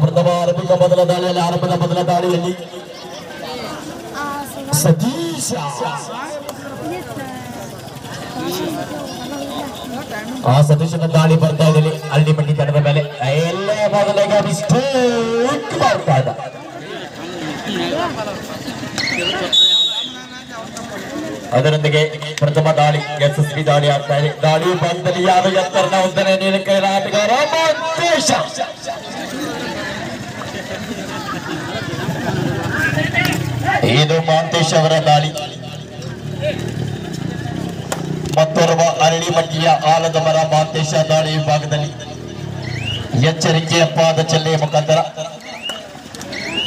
ಪ್ರಥಮ ಆರಂಭಿಕ ಮೊದಲ ದಾಳಿಯಲ್ಲಿ ಆರಂಭದ ಮೊದಲ ದಾಳಿಯಲ್ಲಿ ಸತೀಶ ಸತೀಶನ ದಾಳಿ ಬರ್ತಾ ಇದೆ ಹಳ್ಳಿಮಟ್ಟಿ ತಂಡದ ಮೇಲೆ ಎಲ್ಲ ಮೊದಲಿಗೆ ಮಿಸ್ಟೇಕ್ ಮಾಡ್ತಾ ಇದ್ದ. ಅದರೊಂದಿಗೆ ಪ್ರಥಮ ದಾಳಿ ಯಶಸ್ವಿ ದಾಳಿ ಆಗ್ತಾ ಇದೆ. ದಾಳಿ ಬಂದಲ್ಲಿ ಯಾವ ಎತ್ತರನ ಒಂದನೇ ನೀಲಕೈ ಆಟಗಾರ ಮಂತೇಶ. ಇದು ಮಂತೇಶ್ ಅವರ ದಾಳಿ. ಮತ್ತೋರ್ವ ಅರಳಿಮಟ್ಟಿಯ ಆಲದ ಮರ ಮಂತೇಶ ದಾಳಿ ವಿಭಾಗದಲ್ಲಿ ಎಚ್ಚರಿಕೆಯ ಪಾದ ಚೆಲ್ಲೆಯ ಮುಖಾಂತರ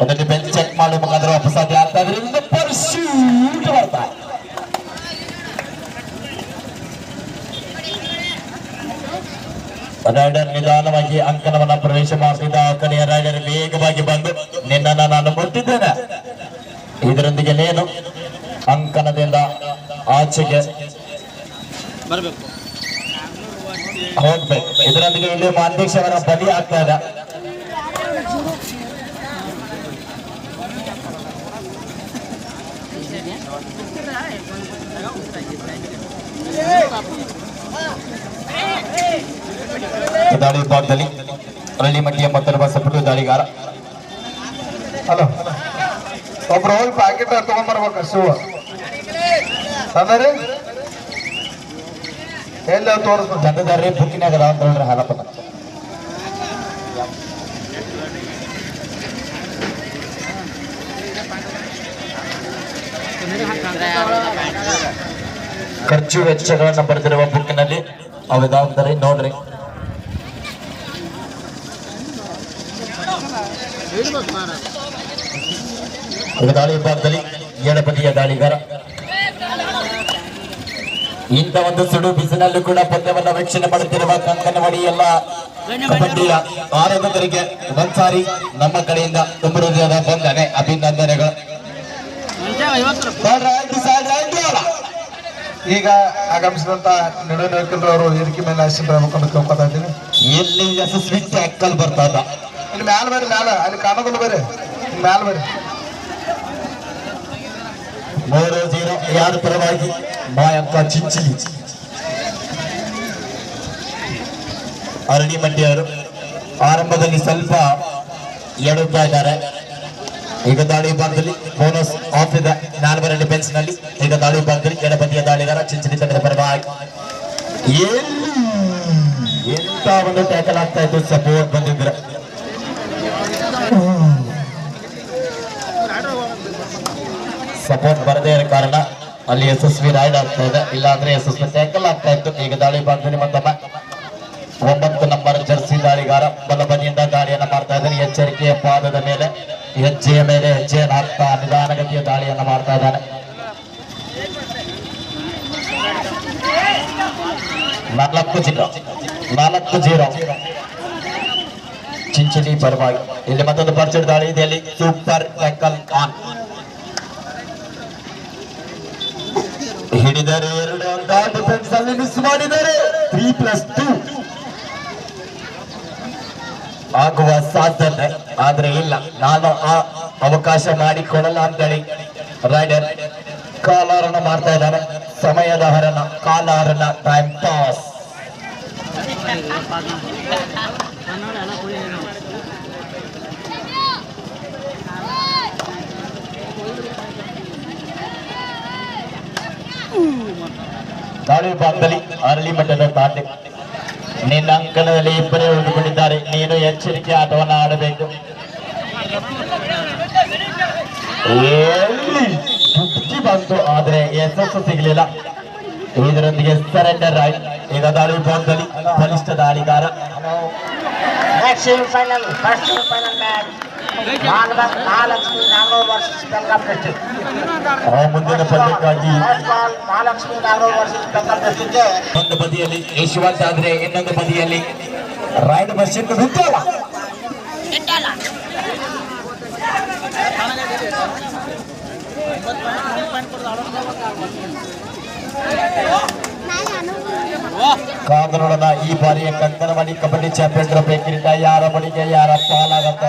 ಒಂದೊಂದು ಬೆಂಚ್ ಚೆಕ್ ಮಾಡುವ ಮುಖಾಂತರ ವಾಪಸ್ಸಾಗಿ ಆಗ್ತಾ ಇದ್ರಿಂದ ಪರ್ಸ್ಯೂಟ್ ಬರ್ತಾರೆ. ರೈಡರ್ ನಿಧಾನವಾಗಿ ಅಂಕಣವನ್ನ ಪ್ರವೇಶ ಮಾಡ್ತಿದ್ದ. ಆ ಕಡೆಯ ರೈಡರ್ ವೇಗವಾಗಿ ಬಂದು ನಿನ್ನನ್ನು ನಾನು ಮುಟ್ಟಿದ್ದೇನೆ, ಇದರೊಂದಿಗೆ ನೀನು ಅಂಕಣದಿಂದ ಆಚೆಗೆ ಹೋಗ್ಬೇಕು. ಇದರೊಂದಿಗೆ ಇಲ್ಲಿ ಮಂತೇಶ್ ಅವರ ಬಲಿ ಆಗ್ತಾ ಇದೆ. ದಾಳಿ ವಿಭಾಗದಲ್ಲಿ ಹಳ್ಳಿಮಟ್ಟಿಯ ಮತ್ತೊಬ್ಬ ಸಪೋರ್ಟ್ ದಾಳಿಗಾರ. ಹಲೋ, ಒಬ್ರು ಹೋಗಿ ಪ್ಯಾಕೆಟ್ ತಗೊಂಡ್ಬರ್ಬೇಕು. ಶೂ ಅಂದ್ರೆ ಎಲ್ಲ ತೋರಿಸ್ಬೇಕು. ತಂಡದಾರ್ರಿ ಬುಕ್ಕಿನಾಗ ಅದಾವ ಅಂತ ಹೇಳ್ರಿ. ಹಾಲಪ್ಪ ಖರ್ಚು ವೆಚ್ಚಗಳನ್ನ ಬರೆದಿರುವ ಬುಕ್ಕಿನಲ್ಲಿ ಅವಿದಾವಂತರಿ ನೋಡ್ರಿ. ಈಗ ದಾಳಿ ವಿಭಾಗದಲ್ಲಿ ಎಡಬದಿಯ ದಾಳಿಗಾರ. ಇಂಥ ಒಂದು ಸುಡು ಬಿಸಿನಲ್ಲೂ ಕೂಡ ಪಂದ್ಯವನ್ನ ವೀಕ್ಷಣೆ ಮಾಡುತ್ತಿರುವ ಕಂಕನವಾಡಿ ಎಲ್ಲ ಕಬಡ್ಡಿಯ ಆರಾಧಕರಿಗೆ ಒಂದ್ಸಾರಿ ನಮ್ಮ ಕಡೆಯಿಂದ ತುಂಬ ಹೃದಯದ ವಂದನೆ, ಅಭಿನಂದನೆಗಳು. ಈಗ ಆಗಮಿಸಿದಂತ ನಡುವಿನವರು ಹಿರಿಕಿ ಮೇಲೆ ಆಶೀರ್ವಾದ ಕೇಳ್ಕೊತಾ ಇದ್ದೀನಿ. ಎಲ್ಲಿ ಯಶಸ್ವಿ ಟ್ಯಾಕಲ್ ಬರ್ತಾ ಇದ್ದ. ಇಲ್ಲಿ ಮ್ಯಾಲ ಬರ್ರಿ, ಮ್ಯಾಲ ಅಲ್ಲಿ ಕಾಣೋದಿಲ್ಲ ಬರ್ರಿ, ಮ್ಯಾಲ ಬರ್ರಿ. 3-0 ಯಾರ ಪರವಾಗಿ ಮಾಯಕ್ಕ ಚಿಂಚಿಲಿ ಅರಳಿಮಟ್ಟಿಯವರು ಆರಂಭದಲ್ಲಿ ಸ್ವಲ್ಪ ಎಡುತ್ತಾ ಇದ್ದಾರೆ. ಈಗ ದಾಳಿ ವಿಭಾಗದಲ್ಲಿ ಬೋನಸ್ ಆಫ್ ಇದೆ 4 ಡಿಫೆನ್ಸ್ ನಲ್ಲಿ. ಈಗ ದಾಳಿ ವಿಭಾಗದಲ್ಲಿ ಎಡಬದಿಯ ದಾಳಿಗಾರ ಚಿಂಚಲಿ ತಂಡದ ಪರವಾಗಿ ಎಂತ ಒಂದು ಟ್ಯಾಕಲ್ ಆಗ್ತಾ ಇತ್ತು. ಸಪೋರ್ಟ್ ಬಂದಿದ್ರೆ ಸಪೋರ್ಟ್ ಬರದೇ ಇರೋ ಕಾರಣ ಅಲ್ಲಿ ಯಶಸ್ವಿ ರೈಡ್ ಆಗ್ತಾ ಇದೆ, ಇಲ್ಲಾಂದ್ರೆ ಯಶಸ್ವಿ ಟ್ಯಾಕಲ್ ಆಗ್ತಾ ಇತ್ತು. ಈಗ ದಾಳಿ ವಿಭಾಗದಲ್ಲಿ ಮತ್ತೊಮ್ಮೆ 9 ನಂಬರ್ ಜರ್ಸಿ ದಾಳಿಗಾರ ಬಲಬದಿಯಿಂದ ದಾಳಿಯನ್ನ ಮಾಡ್ತಾ ಇದ್ದಾನೆ. ಎಚ್ಚರಿಕೆಯ ಪಾದದ ಮೇಲೆ ಹೆಜ್ಜೆಯ ಮೇಲೆ ಹೆಜ್ಜೆಯನ್ನು ಹಾಕ್ತಾ ನಿಧಾನಗತಿಯ ದಾಳಿಯನ್ನ ಮಾಡ್ತಾ ಇದ್ದಾನೆ. 4-0 ಚಿಂಚಲಿ ಪರವಾಗಿ. ಇಲ್ಲಿ ಮತ್ತೊಂದು ಪರ್ಚೆಟ್ ದಾಳಿ ಇದೆ. ಅಲ್ಲಿ ಸೂಪರ್ ಟ್ಯಾಕಲ್ ಆನ್ ಹಿಡಿದರೆ 2 ಅಂಕ. ಡಿಫೆನ್ಸ್ ಅಲ್ಲಿ ಮಿಸ್ ಮಾಡಿದರೆ 3+2 ಆಗುವ ಸಾಧ್ಯತೆ, ಆದ್ರೆ ಇಲ್ಲ, ನಾನು ಆ ಅವಕಾಶ ಮಾಡಿಕೊಡಲ್ಲ ಅಂತೇಳಿ ರೈಡರ್ ಕಾಲಹರಣ ಮಾಡ್ತಾ ಇದ್ದಾರೆ. ಸಮಯದ ಹರಣ, ಕಾಲಹರಣ, ಟೈಮ್ ಪಾಸ್. ದಾಳಿ ವಿಭಾಗದಲ್ಲಿ ಅರಳಿಮಠದ ತಾಂಡೆ ನಿನ್ನ ಅಂಕಣದಲ್ಲಿ ಇಬ್ಬರೇ ಉಳಿದುಕೊಂಡಿದ್ದಾರೆ. ನೀನು ಎಚ್ಚರಿಕೆ ಆಟವನ್ನು ಆಡಬೇಕು. ಬಂತು ಆದ್ರೆ ಯಶಸ್ಸು ಸಿಗಲಿಲ್ಲ. ಇದರೊಂದಿಗೆ ಸರೆಂಡರ್ ರೈಟ್. ಈಗ ದಾಳಿ ವಿಭಾಗದಲ್ಲಿ ಬಲಿಷ್ಠ ದಾಳಿಗಾರ. ಮುಂದಿನ ಪಂದ್ಯಕ್ಕಾಗಿ ಒಂದು ಬದಿಯಲ್ಲಿ ಯಶವಂತ ಆದ್ರೆ ಇನ್ನೊಂದು ಬದಿಯಲ್ಲಿ ರೈಡ್ ಮಷಿನ್ ಬಿಟ್ಟಲ್ಲ. ಕಾದು ನೋಡೋಣ ಈ ಬಾರಿಯ ಕಂಕನವಾಡಿ ಕಬಡ್ಡಿ ಚಾಂಪಿಯನ್ ಟ್ರೋಫಿ ಕಿರೀಟ ಯಾರ ಬಳಿಗೆ ಯಾರ ಪಾಲಾಗತ್ತ.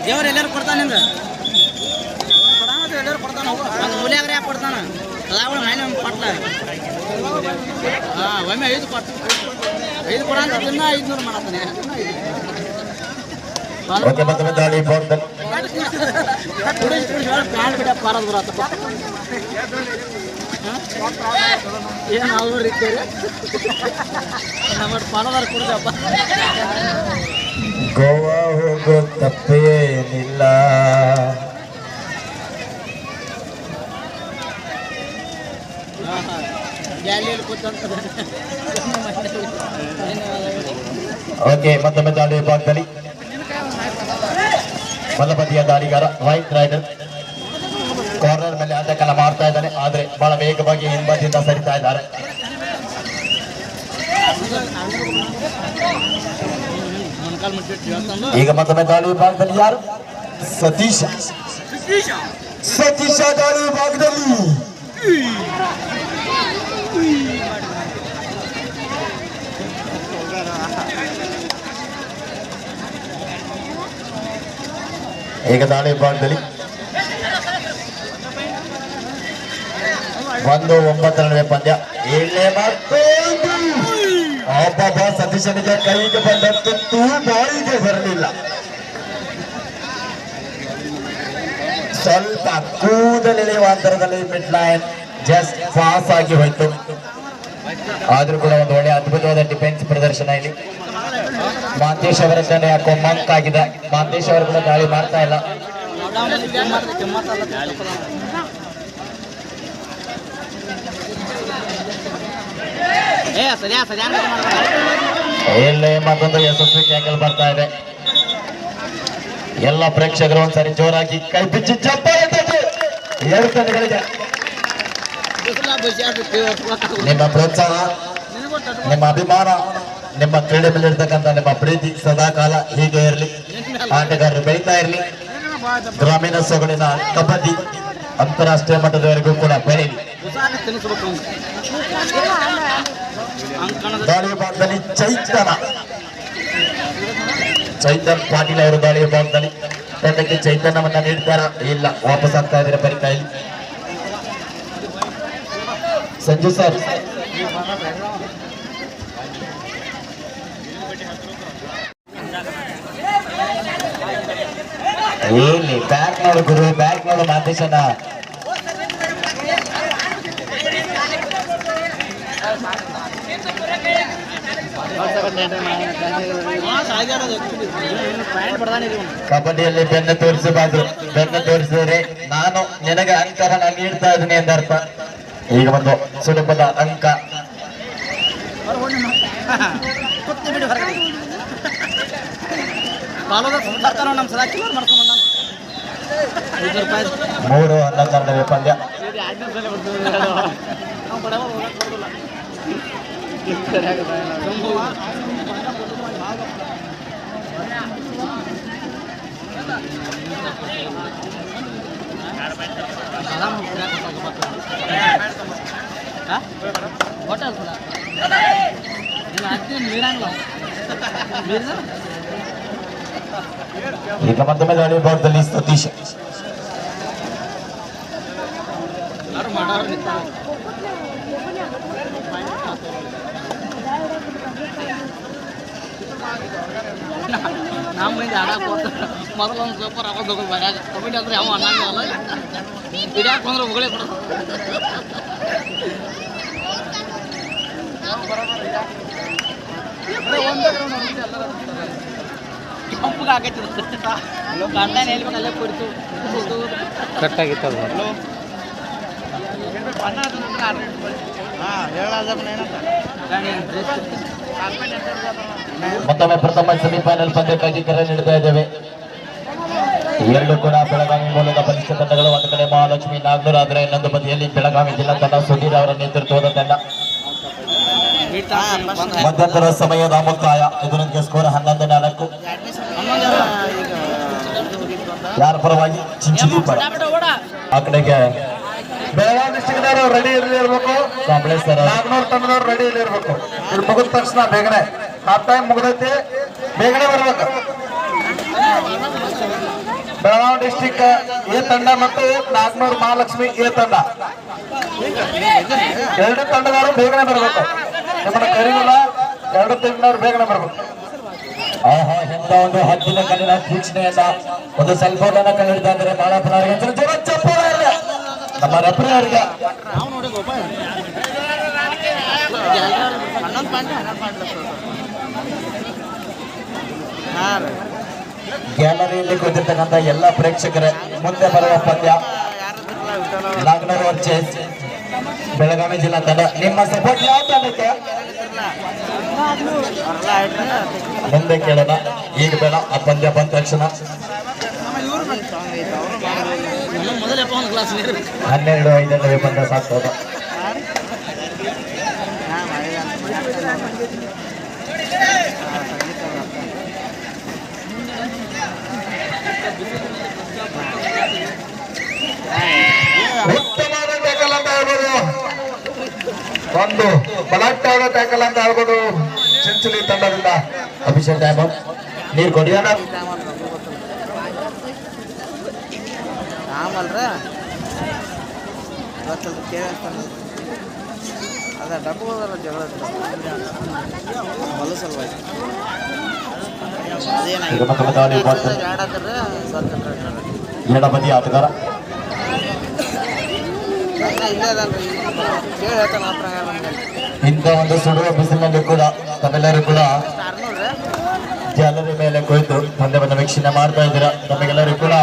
ದೇವ್ರು ಎಲ್ಲರೂ ಕೊಡ್ತಾನೆ ಎಲ್ಲರೂ ಕೊಡ್ತಾನ ಮೂಲ್ಯಾಗ್ರೆ ಯಾಕೆ ಕೊಡ್ತಾನ ಅದಾವಳ ಮೈನ ಪಟ್ಲ ಒಮ್ಮೆ 5 ಕೊಟ್ಟು 5 ಕೊಡ ಅಂತ ದಿನ 500 ಮಾಡತ್ತಾನೆ. ಓಕೆ ಮತ್ತೆ ದಾಳಿ ಬಾಕ್ದಲ್ಲಿ ಕಾಳು ಬಿಡ ಪಾರದ್ ಬರತ್ತ ಏನು ಅವ್ರು ಇದ್ದಾರೆ ನಮ್ಮ ಪಾಲದಾರ ಕುಡಿದಪ್ಪ. ಗೋವಾ ಹೋಗೋ ತಪ್ಪೇನಿಲ್ಲ. ಗ್ಯಾಲಿಯಲ್ಲಿ ಕೂತಂತ ಓಕೆ ಮತ್ತೊಮ್ಮೆ ದಾಳಿ ಭಾಗದಲ್ಲಿ ಬಲಬದಿಯ ದಾಳಿಗಾರ ವೈಟ್ ರೈಡರ್ ಕಾರ್ನರ್ ಮೇಲೆ ಅಟಕನ್ನ ಮಾಡ್ತಾ ಇದ್ದಾನೆ. ಆದ್ರೆ ಬಹಳ ವೇಗವಾಗಿ ಹಿಂಬದಿಯಿಂದ ಸರಿತಾ ಇದ್ದಾರೆ. ಈಗ ಮತ್ತೊಮ್ಮೆ ದಾಳಿ ಭಾಗದಲ್ಲಿ ಯಾರು? ಸತೀಶ ದಾಳಿ ಭಾಗದಲ್ಲಿ ಈಗ ದಾಳಿ ಭಾಗದಲ್ಲಿ 1-9 ನಡುವೆ ಪಂದ್ಯ. ಏಳನೇ ಒಬ್ಬ ಸತೀಶನಿಗೆ ಕೈಗೆ ಬಂದಂತೂ ಬಾಯಿಗೆ ಬರಲಿಲ್ಲ. ಸ್ವಲ್ಪ ಕೂದಲೆಳೆಯುವ ಅಂತರದಲ್ಲಿ ಮಿಡ್ ಲೈನ್ ಜಸ್ಟ್ ಪಾಸ್ ಆಗಿ ಹೋಯ್ತು. ಆದ್ರೂ ಕೂಡ ಒಂದು ಒಳ್ಳೆ ಅದ್ಭುತವಾದ ಡಿಫೆನ್ಸ್ ಪ್ರದರ್ಶನ ಇಲ್ಲಿ. ಮಾಂತೇಶ್ ಅವರ ತಂಡ ಯಾಕೋ ಮಂಕ್ ಆಗಿದೆ. ಮಾಂತೇಶ್ ಅವರು ಕೂಡ ದಾಳಿ ಮಾಡ್ತಾ ಇಲ್ಲ. ಎಲ್ಲೇ ಮತ್ತೊಂದು ಯಶಸ್ವಿ ಟ್ಯಾಕಲ್ ಬರ್ತಾ ಇದೆ. ಎಲ್ಲ ಪ್ರೇಕ್ಷಕರು ಒಂದ್ಸರಿ ಜೋರಾಗಿ ಕೈ ಬಿಚ್ಚಿ ಚಪ್ಪಾಳೆ ತಟ್ಟಿ. 2 ತಂಡಗಳಿಗೆ ನಿಮ್ಮ ಪ್ರೋತ್ಸಾಹ, ನಿಮ್ಮ ಅಭಿಮಾನ, ನಿಮ್ಮ ಕ್ರೀಡೆ ಮೇಲೆ ಇರ್ತಕ್ಕಂಥ ನಿಮ್ಮ ಪ್ರೀತಿ ಸದಾಕಾಲ ಹೀಗೆ ಇರಲಿ. ಆಟಗಾರರು ಬೆಳೀತಾ ಇರಲಿ. ಗ್ರಾಮೀಣ ಸೊಗಡಿನ ಕಬಡ್ಡಿ ಅಂತಾರಾಷ್ಟ್ರೀಯ ಮಟ್ಟದವರೆಗೂ ಕೂಡ ಬೆಳೀಲಿ. ದಾಳಿ ಭಾಗದಲ್ಲಿ ಚೈತನ್ ಪಾಟೀಲ್ ಅವರು ದಾಳಿ ಭಾಗದಲ್ಲಿ ತಂಡಕ್ಕೆ ಚೈತನ್ಯವನ್ನ ನೀಡ್ತಾರ? ಇಲ್ಲ, ವಾಪಸ್ ಆಗ್ತಾ ಇದ್ದಾರೆ ಬರೀ ಕೈಲಿ. ಸಂಜು ಸರ್ ಇಲ್ಲಿ ಬ್ಯಾಕ್ ನೋಡು ಗುರು, ಬ್ಯಾಕ್ ನೋಡು ಮಾತೇಶನ. ಕಬಡ್ಡಿಯಲ್ಲಿ ಬೆನ್ನು ತೋರಿಸಬಾರ್ದು. ಬೆನ್ನು ತೋರಿಸಿದ್ರೆ ನಾನು ನಿನಗೆ ಅಂಕವನ್ನ ನೀಡ್ತಾ ಇದ್ದೀನಿ ಎಂದರ್ಥ. ಈಗ ಒಂದು ಸುಲಭದ ಅಂಕ. ನಮ್ಮ ಸದಾ ಕಿಲೋ ಮಾಡ್ಕೊಂಡ್ 3-11 ನಡುವೆ ಪಂದ್ಯ. ಈಗ ಮತ್ತೊಮ್ಮೆ ದಾಳಿ ಭಾಗದಲ್ಲಿ ಸತೀಶ್ ನಮ್ಮ ಮಂದಿ ಆಡಕ್ಕೆ ಹೋಗ್ತಾರೆ. ಮೊದಲು ಒಂದು ಸೂಪರ್ ಹಾಕೋದು ಬರಾಗ ಕಬಡ್ಡಿ ಅಂದ್ರೆ ಯಾವ ಅನ್ನಂಗಲ್ಲ. ಹಿಡಿಯಾಕ ಬಂದ್ರೆ ಉಗುಳೇ ಕೊಡೋದು. ಕಂಪಗೆ ಆಗೈತಿ ಗಂಡನ ಹೇಳ್ಬೇಕು ಅಲ್ಲೇ ಕೊಡ್ತು ಕಟ್ಟಾಗಿತ್ತು. ಮತ್ತೊಮ್ಮೆ ಪ್ರಥಮ ಸೆಮಿಫೈನಲ್ ಪಂದ್ಯಕ್ಕಾಗಿ ಕರೆ ನೀಡ್ತಾ ಇದ್ದೇವೆ. 2 ಕೂಡ ಬೆಳಗಾವಿ ಮೂಲದ ಬಲಿಷ್ಠ ತಂಡಗಳು. ಒಂದು ಕಡೆ ಮಹಾಲಕ್ಷ್ಮಿ ನಾಗನೂರ್, ಆದರೆ ಇನ್ನೊಂದು ಬದಿಯಲ್ಲಿ ಬೆಳಗಾವಿ ಜಿಲ್ಲಾ ತಂಡ, ಸುಧೀರ್ ಅವರ ನೇತೃತ್ವದ ತಂಡ. ಮಧ್ಯಂತರ ಸಮಯದ ಮುಕ್ತಾಯ. ಇದರೊಂದಿಗೆ ಸ್ಕೋರ್ 11-4. ಪರವಾಗಿ ಚಿಂಚಿಡಿ ಪರ ಆ ಕಡೆಗೆ ಬೆಳಗಾವಿ ಡಿಸ್ಟಿಕ್ದವರು ರೆಡಿ ಇರ್ಬೇಕು, ಕಾಂಬ್ಳೇಶ್ವರ ನಾಗ್ನೂರ್ ತಂಡದವ್ರು ರೆಡಿ ಇರ್ಬೇಕು. ಇದು ಮುಗಿದ ತಕ್ಷಣ ಬೇಗನೆ ಹಾಫ್ ಟೈಮ್ ಮುಗಿದೈತಿ, ಬೇಗನೆ ಬರ್ಬೇಕು. ಬೆಳಗಾವಿ ಡಿಸ್ಟಿಕ್ ಎ ತಂಡ ಮತ್ತು ನಾಗ್ನೂರ್ ಮಹಾಲಕ್ಷ್ಮಿ ಎ ತಂಡ, ಎರಡು ತಂಡದವರು ಬೇಗನೆ ಬರ್ಬೇಕು. ನಿಮ್ಮನ್ನ ಕರೀಲಿಲ್ಲ, ಎರಡು ತಂಡದವರು ಬೇಗನೆ ಬರ್ಬೇಕು. ಆಹಾ ಎಂತ ಒಂದು ಹದ್ದಿನ ಕಣ್ಣಿನ ತೀಕ್ಷ್ಣೆಯನ್ನ ಒಂದು ಸೆಲ್ಫೋನ್ ಕಂಡಿಡ್ತಾ ಇದ್ದಾರೆ ಮಾಳಪ್ಪನವರಿಗೆ ಜೋರ ಚಪ್ಪಾಳೆ ಇರ್ಲಿ. ನಮ್ಮ ರೆಫ್ರಿ ಅವರಿಗೆ ಗ್ಯಾಲರಿಯಲ್ಲಿ ಕೂತಿರ್ತಕ್ಕಂಥ ಎಲ್ಲ ಪ್ರೇಕ್ಷಕರೇ, ಮುಂದೆ ಬರುವ ಪಂದ್ಯ ನಾಗನೂರು ವರ್ಸಸ್ ಬೆಳಗಾವಿ ಜಿಲ್ಲಾ ತಂಡ. ನಿಮ್ಮ ಸಪೋರ್ಟ್ ಯಾವ ತಂಡಕ್ಕೆ ಮುಂದೆ ಕೇಳೋಣ. ಈಗ ಬೇಡ, ಆ ಪಂದ್ಯ ಬಂದ ತಕ್ಷಣ 12-5 ಪಂದ್ಯ ಸಾಕ್ತದ. ಉತ್ತಮವಾದ ಟ್ಯಾಕಲ್ ಅಂತ ಹೇಳ್ಬೋದು, ಒಂದು ಬಲಾಢ್ಯವಾದ ಟ್ಯಾಕಲ್ ಅಂತ ಹೇಳ್ಬೋದು ಚಿಂಚಲಿ ತಂಡದಿಂದ. ಅಭಿಷೇಕ್ ಡೈಮಂಡ್ ನೀರು ಕೊಡಿಯೋಣ. ಆಮಲ್ರ ಇವತ್ತದು ಕೇಳ್ತಾನೆ ಅದ ಡಬ್ಬು ಹೋದಲ್ಲ ಜಗಳ ಹೊಲ ಸಲುವಾಗಿ ಎಡಬದಿ ಆಟಗಾರ ಕೇಳಿ ಹೇಳ್ತಾನೆ ಆ ಪ್ರಕಾರ ಇಂಥ ಒಂದು ಸುಡುವ ಬಿಸಿಲಿನಲ್ಲಿ ಕೂಡ ತಮ್ಮೆಲ್ಲರೂ ಕೂಡ ಗ್ಯಾಲರಿ ಮೇಲೆ ಕುಳಿತು ಪಂದ್ಯವನ್ನು ವೀಕ್ಷಣೆ ಮಾಡ್ತಾ ಇದ್ದೀರಾ. ತಮಗೆಲ್ಲರೂ ಕೂಡ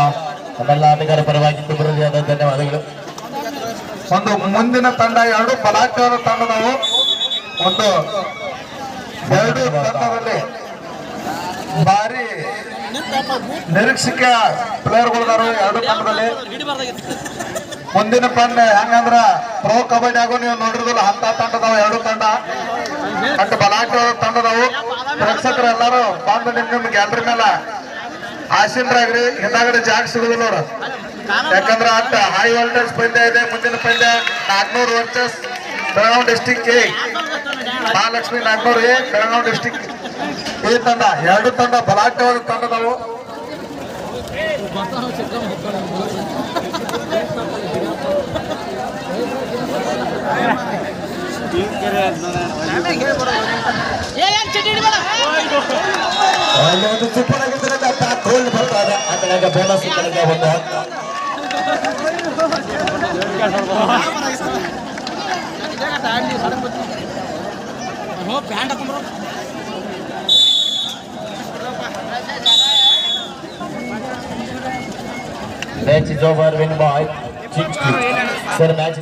ನಮ್ಮೆಲ್ಲ ಆಟಗಾರ ಪರವಾಗಿ ತುಂಬುವುದಾದ ಧನ್ಯವಾದಗಳು. ಒಂದು ಮುಂದಿನ ತಂಡ, ಎರಡು ಬಲಾಢ್ಯವಾದ ತಂಡದವು, ಒಂದು ಎರಡು ತಂಡದಲ್ಲಿ ಭಾರಿ ನಿರೀಕ್ಷಿಕೆ ಪ್ಲೇಯರ್ಗಳಿದಾರು ಎರಡು ತಂಡದಲ್ಲಿ. ಮುಂದಿನ ಪಂದ್ಯ ಹೆಂಗಂದ್ರ ಪ್ರೋ ಕಬಡ್ಡಿ ಆಗೋ ನೀವು ನೋಡಿರೋದಿಲ್ಲ, ಅಂತ ತಂಡದವು ಎರಡು ತಂಡ, ಅಷ್ಟು ಬಲಾಢ್ಯವಾದ ತಂಡದವು. ಪ್ರೇಕ್ಷಕರು ಎಲ್ಲರೂ ಬಂದು ನಿಮ್ ಗ್ಯಾಲರಿ ಮೇಲೆ ಆಸೀನರಾಗ್ರಿ, ಹಿಂದಾಗಡೆ ಜಾಗ ಸಿಗುದಿಲ್ಲ ನೋಡು. ಯಾಕಂದ್ರೆ ಅಷ್ಟ ಹೈ ವೋಲ್ಟೇಜ್ ಪಂದ್ಯ ಇದೆ. ಮುಂದಿನ ಪಂದ್ಯ Nagnur versus Belagavi district A, Mahalakshmi Nagnur A, Belagavi district A ತಂಡ. ಎರಡು ತಂಡ ಬಲಾಢ್ಯವಾದ ತಂಡದವು. ಒಂದು ಸೂಪರ್ ಆಗಿರ್ತಕ್ಕಂಥ ಗೋಲ್ ಬರ್ತಾ ಇದೆ. ಆ ಕಡೆಗೆ ಬೋನಸ್ ಕಡೆಗೆ ಒಂದು match is over, win by 6-2. Sir, match